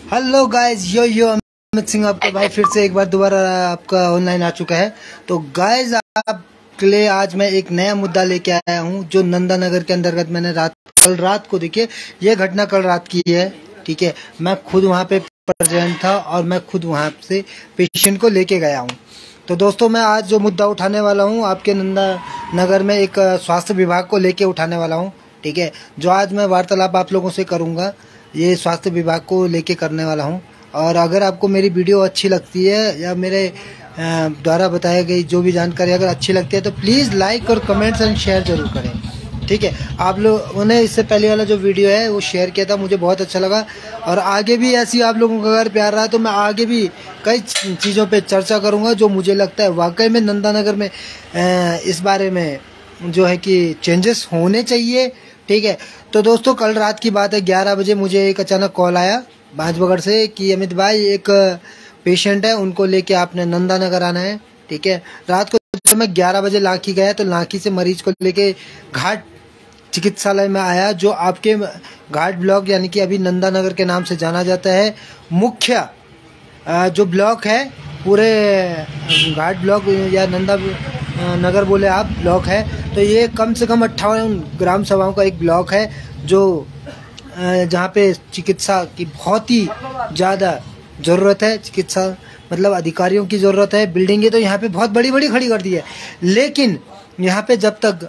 Hello guys, यो अमित सिंह आपका भाई फिर से एक बार दोबारा आपका ऑनलाइन आ चुका है। तो गाइज आपके लिए आज मैं एक नया मुद्दा लेके आया हूँ जो नंदा नगर के अंतर्गत मैंने कल रात को देखिए, ये घटना कल रात की है। ठीक है, मैं खुद वहाँ पे प्रेजेंट था और मैं खुद वहाँ से पेशेंट को लेके गया हूँ। तो दोस्तों, मैं आज जो मुद्दा उठाने वाला हूँ आपके नंदा नगर में एक स्वास्थ्य विभाग को लेके उठाने वाला हूँ। ठीक है, जो आज मैं वार्तालाप आप लोगों से करूँगा ये स्वास्थ्य विभाग को लेके करने वाला हूँ। और अगर आपको मेरी वीडियो अच्छी लगती है या मेरे द्वारा बताई गई जो भी जानकारी अगर अच्छी लगती है तो प्लीज़ लाइक और कमेंट्स एंड शेयर जरूर करें। ठीक है, आप लोगों ने इससे पहले वाला जो वीडियो है वो शेयर किया था, मुझे बहुत अच्छा लगा। और आगे भी ऐसी आप लोगों का अगर प्यार रहा तो मैं आगे भी कई चीज़ों पे चर्चा करूँगा जो मुझे लगता है वाकई में नंदा नगर में इस बारे में जो है कि चेंजेस होने चाहिए। ठीक है, तो दोस्तों कल रात की बात है, 11 बजे मुझे एक अचानक कॉल आया बांसबगड़ से कि अमित भाई एक पेशेंट है, उनको लेके आपने नंदा नगर आना है। ठीक है, रात को जब मैं 11 बजे लाखी गया तो लाखी से मरीज को लेके घाट चिकित्सालय में आया, जो आपके घाट ब्लॉक यानी कि अभी नंदा नगर के नाम से जाना जाता है। मुख्य जो ब्लॉक है पूरे घाट ब्लॉक या नंदा नगर बोले आप ब्लॉक है, तो ये कम से कम 58 ग्राम सभाओं का एक ब्लॉक है जो जहाँ पे चिकित्सा की बहुत ही ज़्यादा ज़रूरत है। चिकित्सा मतलब अधिकारियों की ज़रूरत है। बिल्डिंगें तो यहाँ पे बहुत बड़ी बड़ी खड़ी कर दी है, लेकिन यहाँ पे जब तक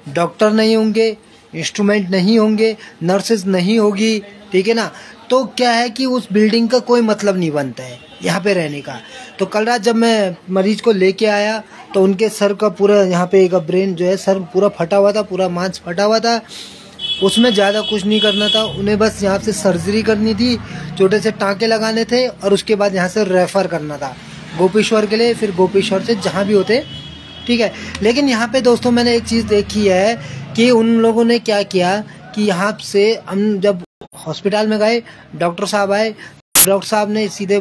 डॉक्टर नहीं होंगे, इंस्ट्रूमेंट नहीं होंगे, नर्सेज नहीं होगी, ठीक है ना, तो क्या है कि उस बिल्डिंग का कोई मतलब नहीं बनता है यहाँ पे रहने का। तो कल रात जब मैं मरीज को लेके आया तो उनके सर का पूरा यहाँ पे एक ब्रेन जो है सर पूरा फटा हुआ था, पूरा मांस फटा हुआ था। उसमें ज़्यादा कुछ नहीं करना था, उन्हें बस यहाँ से सर्जरी करनी थी, छोटे से टाँके लगाने थे और उसके बाद यहाँ से रेफ़र करना था गोपेश्वर के लिए, फिर गोपेश्वर से जहाँ भी होते। ठीक है, लेकिन यहाँ पे दोस्तों मैंने एक चीज़ देखी है कि उन लोगों ने क्या किया कि यहाँ से हम जब हॉस्पिटल में गए, डॉक्टर साहब आए, डॉक्टर साहब ने सीधे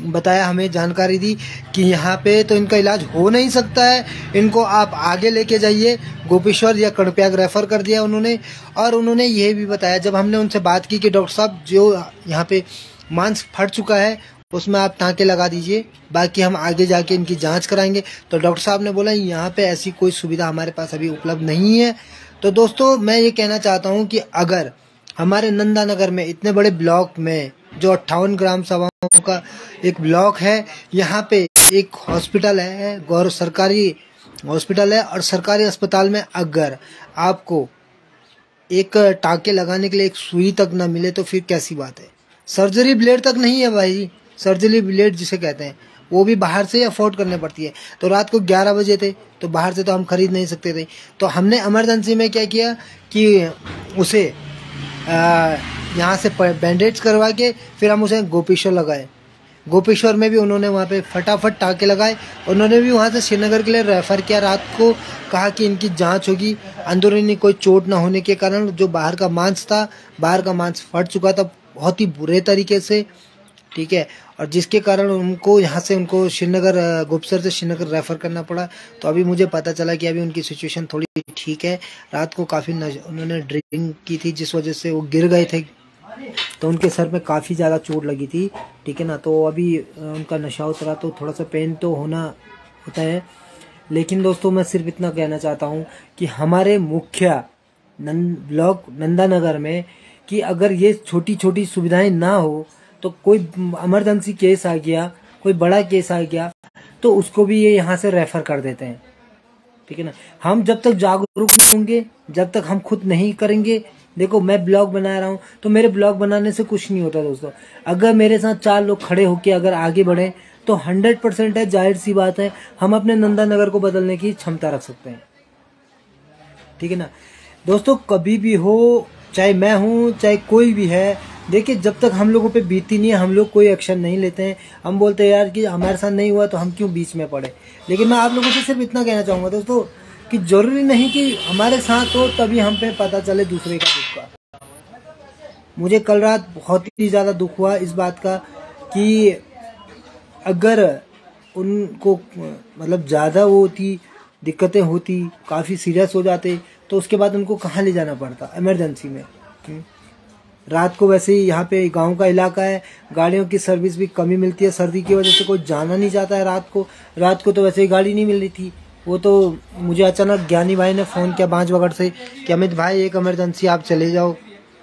बताया, हमें जानकारी दी कि यहाँ पे तो इनका इलाज हो नहीं सकता है, इनको आप आगे लेके जाइए, गोपेश्वर या कर्णप्रयाग रेफ़र कर दिया उन्होंने। और उन्होंने ये भी बताया, जब हमने उनसे बात की कि डॉक्टर साहब जो यहाँ पे मांस फट चुका है उसमें आप टाँके लगा दीजिए, बाकी हम आगे जाके इनकी जांच कराएंगे, तो डॉक्टर साहब ने बोला यहाँ पे ऐसी कोई सुविधा हमारे पास अभी उपलब्ध नहीं है। तो दोस्तों मैं ये कहना चाहता हूँ कि अगर हमारे नंदा नगर में इतने बड़े ब्लॉक में जो 58 ग्राम सभाओं का एक ब्लॉक है, यहाँ पे एक हॉस्पिटल है, गौर सरकारी हॉस्पिटल है, और सरकारी अस्पताल में अगर आपको एक टाँके लगाने के लिए एक सुई तक ना मिले तो फिर कैसी बात है। सर्जरी ब्लेड तक नहीं है भाई, सर्जरी ब्लेड जिसे कहते हैं वो भी बाहर से अफोर्ड करने पड़ती है। तो रात को 11 बजे थे तो बाहर से तो हम खरीद नहीं सकते थे, तो हमने इमरजेंसी में क्या किया कि उसे यहाँ से बैंडेज करवा के फिर हम उसे गोपेश्वर लगाए। गोपेश्वर में भी उन्होंने वहाँ पे फटाफट टाँके लगाए, उन्होंने भी वहाँ से श्रीनगर के लिए रेफ़र किया। रात को कहा कि इनकी जांच होगी, अंदरूनी कोई चोट ना होने के कारण जो बाहर का मांस था, बाहर का मांस फट चुका था बहुत ही बुरे तरीके से। ठीक है, और जिसके कारण उनको यहाँ से उनको श्रीनगर गोपेश्वर से श्रीनगर रेफ़र करना पड़ा। तो अभी मुझे पता चला कि अभी उनकी सिचुएशन थोड़ी ठीक है। रात को काफ़ी उन्होंने ड्रिंक की थी जिस वजह से वो गिर गए थे, तो उनके सर में काफ़ी ज़्यादा चोट लगी थी। ठीक है ना, तो अभी उनका नशा उतरा तो थोड़ा सा पेन तो होता है। लेकिन दोस्तों मैं सिर्फ इतना कहना चाहता हूँ कि हमारे मुख्य ब्लॉक नंदा नगर में कि अगर ये छोटी छोटी सुविधाएं ना हो तो कोई इमरजेंसी केस आ गया, कोई बड़ा केस आ गया तो उसको भी ये यहाँ से रेफ़र कर देते हैं। ठीक है ना, हम जब तक जागरूक होंगे, जब तक हम खुद नहीं करेंगे, देखो मैं ब्लॉग बना रहा हूँ तो मेरे ब्लॉग बनाने से कुछ नहीं होता दोस्तों। अगर मेरे साथ 4 लोग खड़े होकर अगर आगे बढ़े तो 100% है, जाहिर सी बात है, हम अपने नंदा नगर को बदलने की क्षमता रख सकते हैं। ठीक है ना दोस्तों, कभी भी हो, चाहे मैं हूँ चाहे कोई भी है, देखिए जब तक हम लोगों पे बीती नहीं है हम लोग कोई एक्शन नहीं लेते हैं। हम बोलते हैं यार कि हमारे साथ नहीं हुआ तो हम क्यों बीच में पड़े। लेकिन मैं आप लोगों से सिर्फ इतना कहना चाहूँगा दोस्तों कि जरूरी नहीं कि हमारे साथ हो तभी हम पे पता चले दूसरे का दुख का। मुझे कल रात बहुत ही ज़्यादा दुख हुआ इस बात का कि अगर उनको मतलब ज़्यादा वो होती, दिक्कतें होती, काफ़ी सीरियस हो जाते तो उसके बाद उनको कहाँ ले जाना पड़ता इमरजेंसी में। रात को वैसे ही यहाँ पे गांव का इलाका है, गाड़ियों की सर्विस भी कमी मिलती है, सर्दी की वजह से कोई जाना नहीं चाहता है रात को तो वैसे ही गाड़ी नहीं मिल रही थी। वो तो मुझे अचानक ज्ञानी भाई ने फ़ोन किया बांसबगड़ से कि अमित भाई एक इमरजेंसी, आप चले जाओ।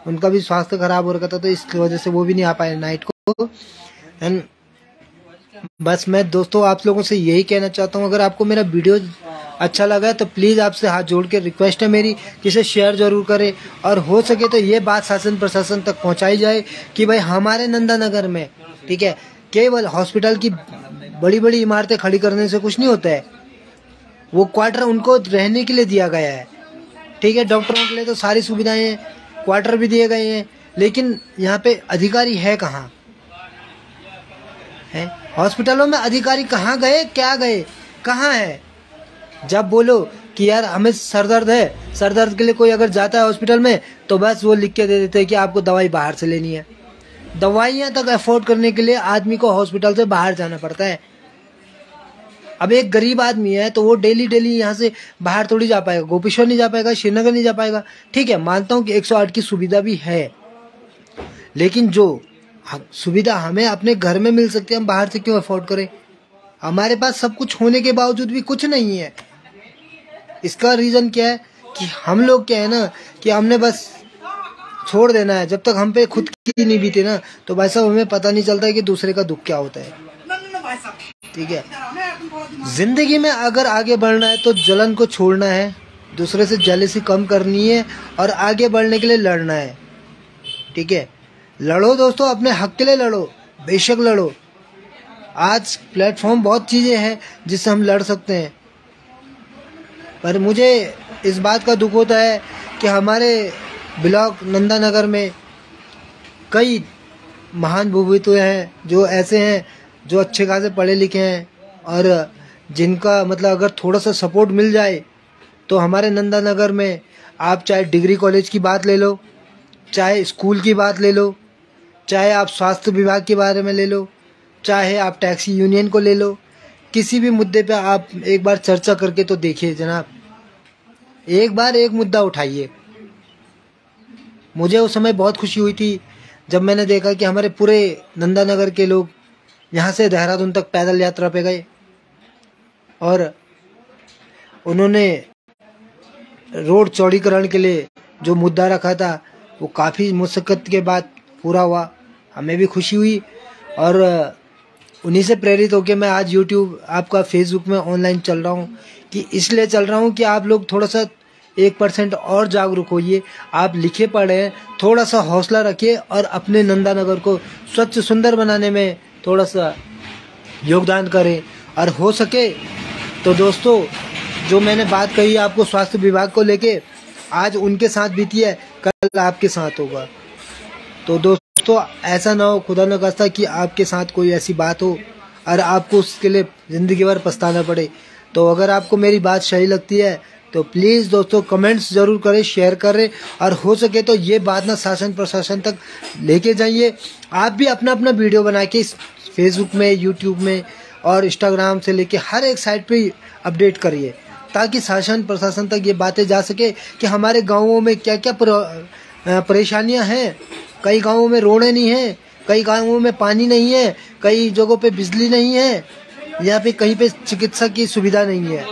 उनका भी स्वास्थ्य खराब हो रखा था, तो इस वजह से वो भी नहीं आ पाए नाइट को। एंड बस मैं दोस्तों आप लोगों से यही कहना चाहता हूँ, अगर आपको मेरा वीडियो अच्छा लगा है तो प्लीज़ आपसे हाथ जोड़ के रिक्वेस्ट है मेरी कि इसे शेयर जरूर करें, और हो सके तो ये बात शासन प्रशासन तक पहुंचाई जाए कि भाई हमारे नंदानगर में, ठीक है, केवल हॉस्पिटल की बड़ी बड़ी इमारतें खड़ी करने से कुछ नहीं होता है। वो क्वार्टर उनको रहने के लिए दिया गया है, ठीक है, डॉक्टरों के लिए तो सारी सुविधाएं हैं, क्वार्टर भी दिए गए हैं, लेकिन यहाँ पे अधिकारी है कहाँ है? हॉस्पिटलों में अधिकारी कहाँ गए, क्या गए, कहाँ है? जब बोलो कि यार हमें सर दर्द है, सर दर्द के लिए कोई अगर जाता है हॉस्पिटल में तो बस वो लिख के दे देते हैं कि आपको दवाई बाहर से लेनी है। दवाइयाँ तक अफोर्ड करने के लिए आदमी को हॉस्पिटल से बाहर जाना पड़ता है। अब एक गरीब आदमी है तो वो डेली यहाँ से बाहर थोड़ी जा पाएगा, गोपेश्वर नहीं जा पाएगा, श्रीनगर नहीं जा पाएगा। ठीक है, मानता हूँ कि 108 की सुविधा भी है, लेकिन जो सुविधा हमें अपने घर में मिल सकती है हम बाहर से क्यों अफोर्ड करें? हमारे पास सब कुछ होने के बावजूद भी कुछ नहीं है। इसका रीज़न क्या है कि हम लोग क्या है ना कि हमने बस छोड़ देना है। जब तक हम पे खुद की नहीं बीते ना तो भाई साहब हमें पता नहीं चलता है कि दूसरे का दुख क्या होता है। ठीक है, जिंदगी में अगर आगे बढ़ना है तो जलन को छोड़ना है, दूसरे से जेलसी कम करनी है और आगे बढ़ने के लिए लड़ना है। ठीक है, लड़ो दोस्तों, अपने हक के लिए लड़ो, बेशक लड़ो। आज प्लेटफॉर्म बहुत चीज़ें हैं जिससे हम लड़ सकते हैं, पर मुझे इस बात का दुख होता है कि हमारे ब्लॉक नंदानगर में कई महान भूमित्व हैं जो ऐसे हैं जो अच्छे खासे पढ़े लिखे हैं और जिनका मतलब अगर थोड़ा सा सपोर्ट मिल जाए तो हमारे नंदानगर में, आप चाहे डिग्री कॉलेज की बात ले लो, चाहे स्कूल की बात ले लो, चाहे आप स्वास्थ्य विभाग के बारे में ले लो, चाहे आप टैक्सी यूनियन को ले लो, किसी भी मुद्दे पे आप एक बार चर्चा करके तो देखिए जनाब, एक बार एक मुद्दा उठाइए। मुझे उस समय बहुत खुशी हुई थी जब मैंने देखा कि हमारे पूरे नंदानगर के लोग यहाँ से देहरादून तक पैदल यात्रा पे गए और उन्होंने रोड चौड़ीकरण के लिए जो मुद्दा रखा था वो काफ़ी मुशक्कत के बाद पूरा हुआ। हमें भी खुशी हुई और उन्हीं से प्रेरित होकर मैं आज YouTube, आपका फेसबुक में ऑनलाइन चल रहा हूँ कि इसलिए चल रहा हूँ कि आप लोग थोड़ा सा 1% और जागरूक होइए। आप लिखे पढ़े, थोड़ा सा हौसला रखिए और अपने नंदानगर को स्वच्छ सुंदर बनाने में थोड़ा सा योगदान करें। और हो सके तो दोस्तों, जो मैंने बात कही आपको स्वास्थ्य विभाग को लेके, आज उनके साथ बीती है, कल आपके साथ होगा। तो दोस्तों ऐसा ना हो, खुदा न खास्ता, कि आपके साथ कोई ऐसी बात हो और आपको उसके लिए ज़िंदगी भर पछताना पड़े। तो अगर आपको मेरी बात सही लगती है तो प्लीज़ दोस्तों कमेंट्स ज़रूर करें, शेयर करें और हो सके तो ये बात ना शासन प्रशासन तक लेके जाइए। आप भी अपना अपना वीडियो बना के फेसबुक में, यूट्यूब में और इंस्टाग्राम से लेके हर एक साइट पे अपडेट करिए, ताकि शासन प्रशासन तक ये बातें जा सके कि हमारे गाँवों में क्या क्या परेशानियाँ हैं। कई गाँवों में रोडें नहीं हैं, कई गाँवों में पानी नहीं है, कई जगहों पे बिजली नहीं है, या फिर कहीं पे चिकित्सा की सुविधा नहीं है।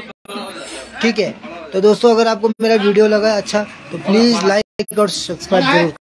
ठीक है, तो दोस्तों अगर आपको मेरा वीडियो लगा अच्छा तो प्लीज़ लाइक और सब्सक्राइब जरूर।